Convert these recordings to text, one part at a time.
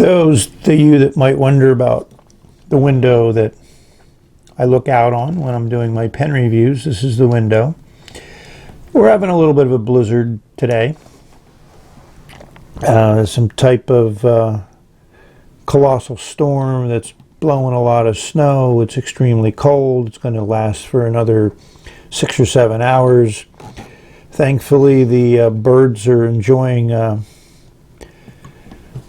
Those of you that might wonder about the window that I look out on when I'm doing my pen reviews, this is the window. We're having a little bit of a blizzard today. Some type of colossal storm that's blowing a lot of snow. It's extremely cold. It's going to last for another 6 or 7 hours. Thankfully, the birds are enjoying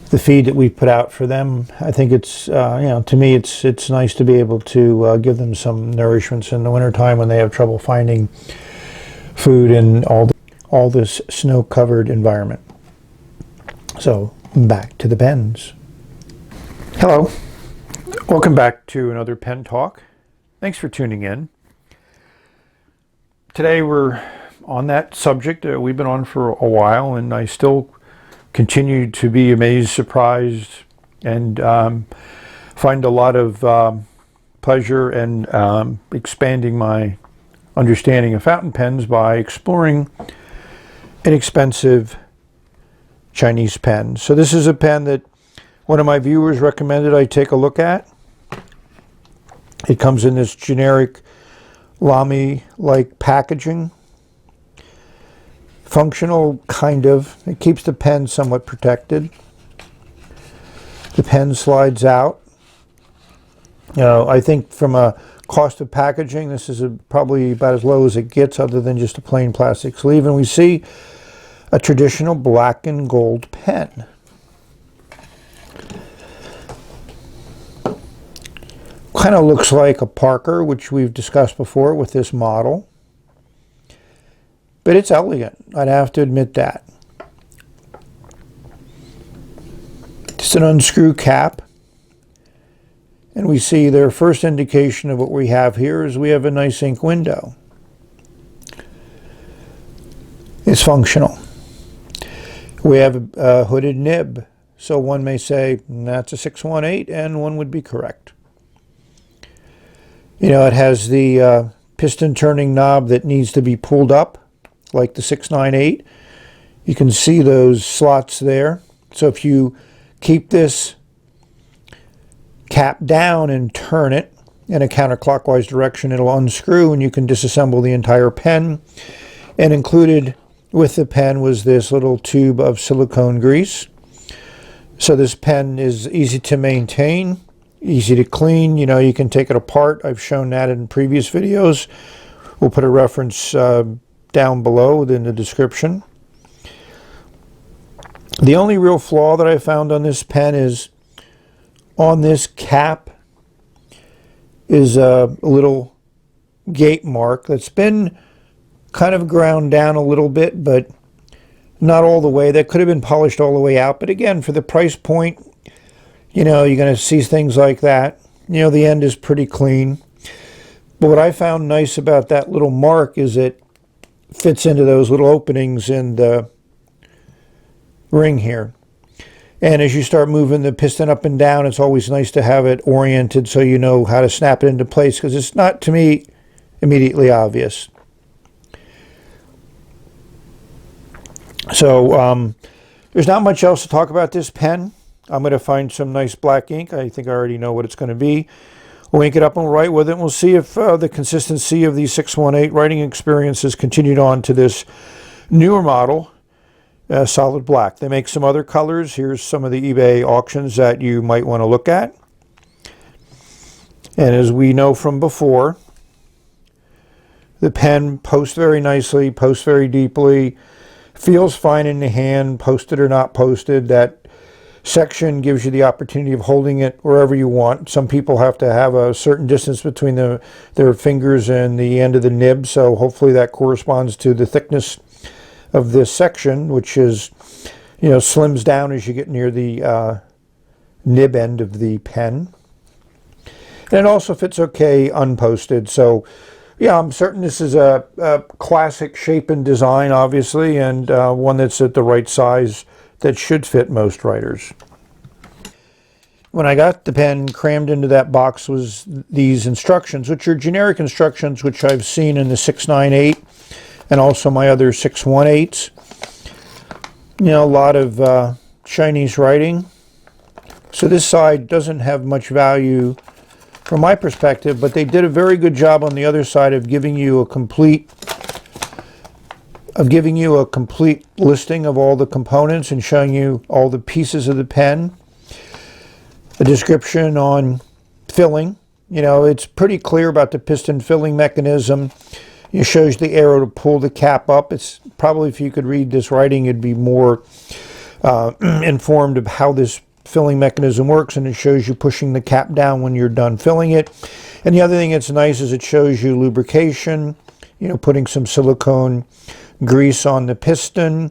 the feed that we put out for them. I think it's, to me, it's nice to be able to give them some nourishments in the wintertime when they have trouble finding food in all this snow-covered environment. So, back to the pens. Hello. Welcome back to another pen talk. Thanks for tuning in. Today we're on that subject we've been on for a while, and I still continue to be amazed, surprised, and find a lot of pleasure and expanding my understanding of fountain pens by exploring inexpensive Chinese pens. So this is a pen that one of my viewers recommended I take a look at. It comes in this generic Lamy-like packaging. Functional, kind of. It keeps the pen somewhat protected. The pen slides out. I think from a cost of packaging, this is probably about as low as it gets, other than just a plain plastic sleeve. And we see a traditional black and gold pen. Kind of looks like a Parker, which we've discussed before with this model. But it's elegant, I'd have to admit that. Just an unscrew cap. And we see their first indication of what we have here is we have a nice ink window. It's functional. We have a hooded nib. So one may say, that's a 618, and one would be correct. It has the piston turning knob that needs to be pulled up, like the 698. You can see those slots there. So if you keep this cap down and turn it in a counterclockwise direction, it'll unscrew and you can disassemble the entire pen. And included with the pen was this little tube of silicone grease. So this pen is easy to maintain, easy to clean. You can take it apart. I've shown that in previous videos. We'll put a reference down below in the description. The only real flaw that I found on this pen is on this cap is a little gate mark that's been kind of ground down a little bit, but not all the way. That could have been polished all the way out. But again, for the price point, you're going to see things like that. The end is pretty clean. But what I found nice about that little mark is it fits into those little openings in the ring here. And as you start moving the piston up and down, it's always nice to have it oriented so you know how to snap it into place, because it's not, to me, immediately obvious. So there's not much else to talk about this pen. I'm going to find some nice black ink. I think I already know what it's going to be. We'll ink it up and we'll write with it, and we'll see if the consistency of the 618 writing experience has continued on to this newer model, solid black. They make some other colors. Here's some of the eBay auctions that you might want to look at. And as we know from before, the pen posts very nicely, posts very deeply, feels fine in the hand, posted or not posted. That section gives you the opportunity of holding it wherever you want. Some people have to have a certain distance between their fingers and the end of the nib, so hopefully that corresponds to the thickness of this section, which is, slims down as you get near the nib end of the pen. And it also fits okay unposted. So yeah, I'm certain this is a classic shape and design, obviously, and one that's at the right size that should fit most writers. When I got the pen, crammed into that box was these instructions, which are generic instructions, which I've seen in the 698 and also my other 618s. A lot of Chinese writing. So this side doesn't have much value from my perspective, but they did a very good job on the other side of giving you a complete listing of all the components and showing you all the pieces of the pen. A description on filling. You know, it's pretty clear about the piston filling mechanism. It shows the arrow to pull the cap up. It's probably, if you could read this writing, you'd be more informed of how this filling mechanism works, and it shows you pushing the cap down when you're done filling it. And the other thing that's nice is it shows you lubrication, you know, putting some silicone grease on the piston.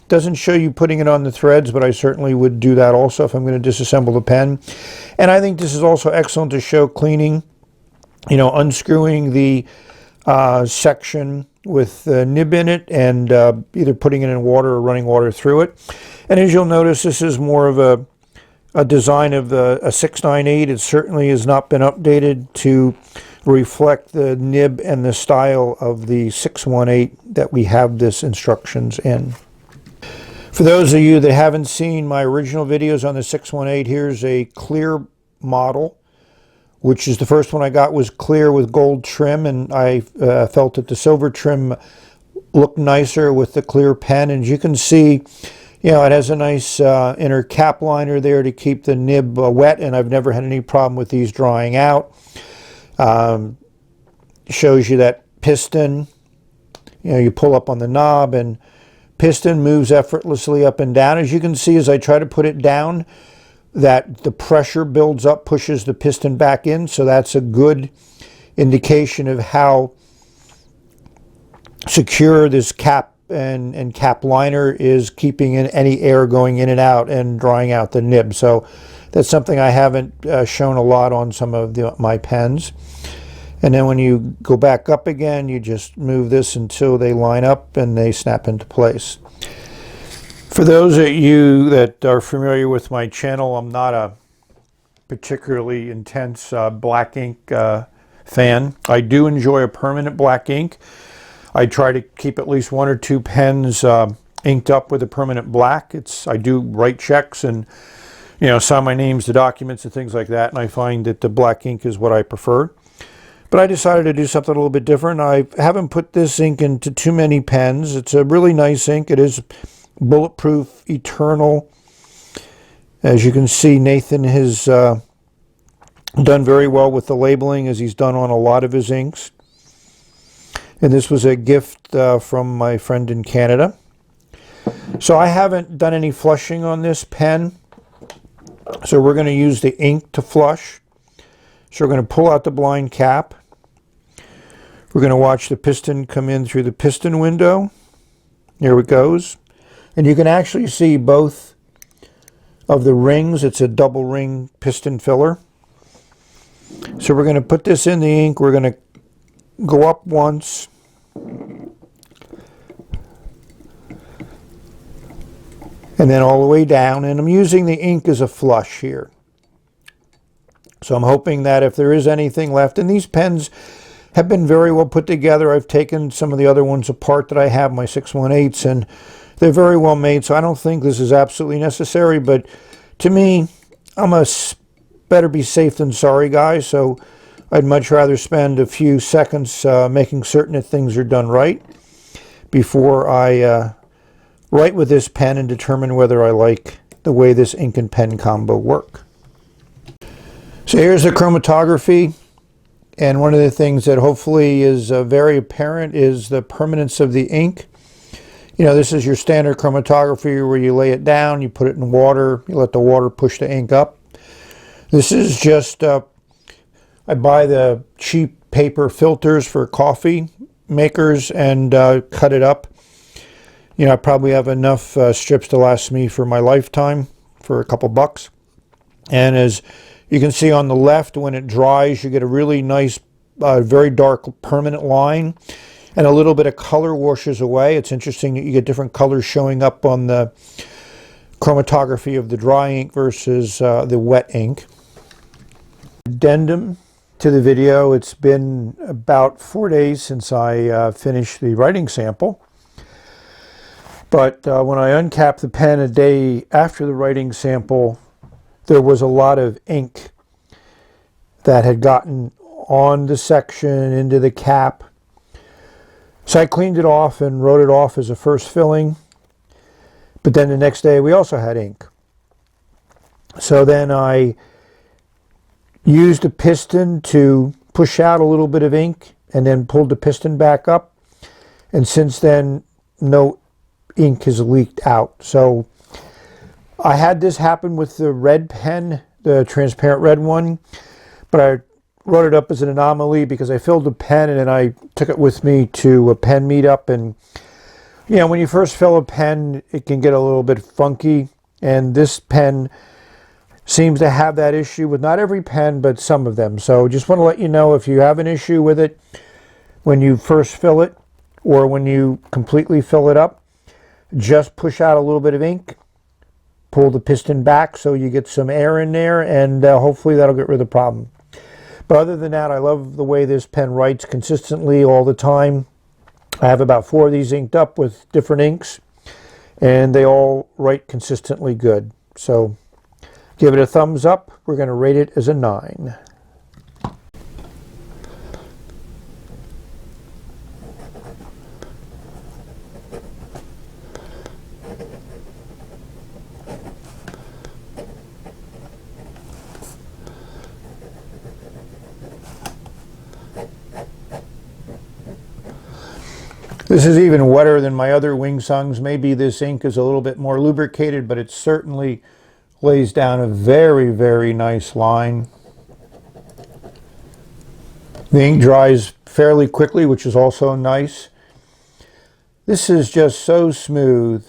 Doesn't show you putting it on the threads, but I certainly would do that also if I'm going to disassemble the pen. And I think this is also excellent to show cleaning, you know, unscrewing the section with the nib in it and either putting it in water or running water through it. And as you'll notice, this is more of a design of a 698. It certainly has not been updated to reflect the nib and the style of the 618 that we have this instructions in. For those of you that haven't seen my original videos on the 618, here's a clear model, which is the first one I got was clear with gold trim, and I felt that the silver trim looked nicer with the clear pen. And as you can see, you know, it has a nice inner cap liner there to keep the nib wet, and I've never had any problem with these drying out. Shows you that piston, you know, you pull up on the knob and piston moves effortlessly up and down. As you can see, as I try to put it down, that the pressure builds up, pushes the piston back in, so that's a good indication of how secure this cap and cap liner is, keeping in any air going in and out and drying out the nib. So that's something I haven't shown a lot on some of my pens. And then when you go back up again, you just move this until they line up and they snap into place. For those of you that are familiar with my channel, I'm not a particularly intense black ink fan. I do enjoy a permanent black ink. I try to keep at least one or two pens inked up with a permanent black. I do write checks and, you know, sign my names to documents and things like that, and I find that the black ink is what I prefer. But I decided to do something a little bit different. I haven't put this ink into too many pens. It's a really nice ink. It is bulletproof, eternal. As you can see, Nathan has done very well with the labeling, as he's done on a lot of his inks. And this was a gift from my friend in Canada. So I haven't done any flushing on this pen. So we're going to use the ink to flush. So we're going to pull out the blind cap. We're going to watch the piston come in through the piston window. There it goes. And you can actually see both of the rings. It's a double ring piston filler. So we're going to put this in the ink. We're going to go up once. And then all the way down. And I'm using the ink as a flush here. So I'm hoping that if there is anything left, and these pens have been very well put together. I've taken some of the other ones apart that I have, my 618s, and they're very well made, so I don't think this is absolutely necessary. But to me, I'm a better be safe than sorry guy, so I'd much rather spend a few seconds making certain that things are done right before I write with this pen and determine whether I like the way this ink and pen combo work. So here's the chromatography, and one of the things that hopefully is very apparent is the permanence of the ink. You know, this is your standard chromatography where you lay it down, you put it in water, you let the water push the ink up. This is just, I buy the cheap paper filters for coffee makers and cut it up. You know, I probably have enough strips to last me for my lifetime for a couple bucks. And as you can see on the left, when it dries, you get a really nice, very dark permanent line, and a little bit of color washes away. It's interesting that you get different colors showing up on the chromatography of the dry ink versus the wet ink. Addendum to the video, it's been about 4 days since I finished the writing sample. But when I uncapped the pen a day after the writing sample, there was a lot of ink that had gotten on the section, into the cap. So I cleaned it off and wrote it off as a first filling. But then the next day we also had ink. So then I used a piston to push out a little bit of ink and then pulled the piston back up. And since then, no ink has leaked out. So I had this happen with the red pen, the transparent red one, but I wrote it up as an anomaly because I filled the pen and then I took it with me to a pen meetup. And you know, when you first fill a pen, it can get a little bit funky, and this pen seems to have that issue with not every pen, but some of them. So just want to let you know, if you have an issue with it when you first fill it or when you completely fill it up, just push out a little bit of ink, pull the piston back so you get some air in there, and hopefully that'll get rid of the problem. But other than that, I love the way this pen writes consistently all the time. I have about 4 of these inked up with different inks, and they all write consistently good. So give it a thumbs up. We're going to rate it as a 9. This is even wetter than my other Wing Sungs. Maybe this ink is a little bit more lubricated, but it certainly lays down a very, very nice line. The ink dries fairly quickly, which is also nice. This is just so smooth.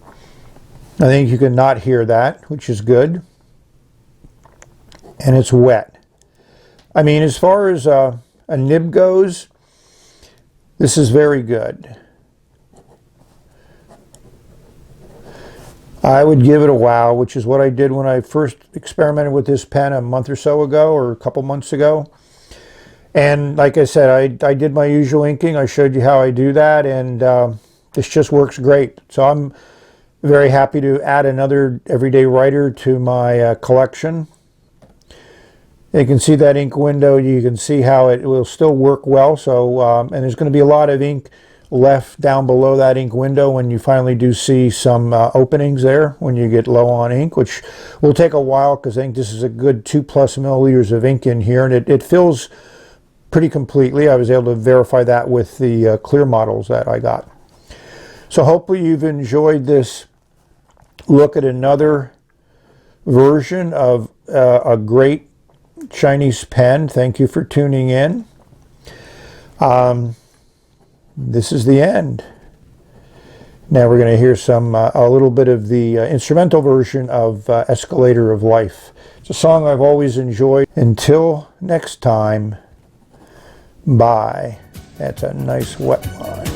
I think you can not hear that, which is good. And it's wet. I mean, as far as a nib goes, this is very good. I would give it a wow, which is what I did when I first experimented with this pen a month or so ago, or a couple months ago. And like I said, I did my usual inking. I showed you how I do that, and this just works great. So I'm very happy to add another everyday writer to my collection. You can see that ink window. You can see how it will still work well. So, and there's going to be a lot of ink left down below that ink window when you finally do see some openings there when you get low on ink, which will take a while because I think this is a good 2+ milliliters of ink in here, and it fills pretty completely. I was able to verify that with the clear models that I got. So hopefully you've enjoyed this look at another version of a great Chinese pen. Thank you for tuning in. This is the end. Now we're going to hear a little bit of the instrumental version of Escalator of Life. It's a song I've always enjoyed. Until next time, bye. That's a nice wet line.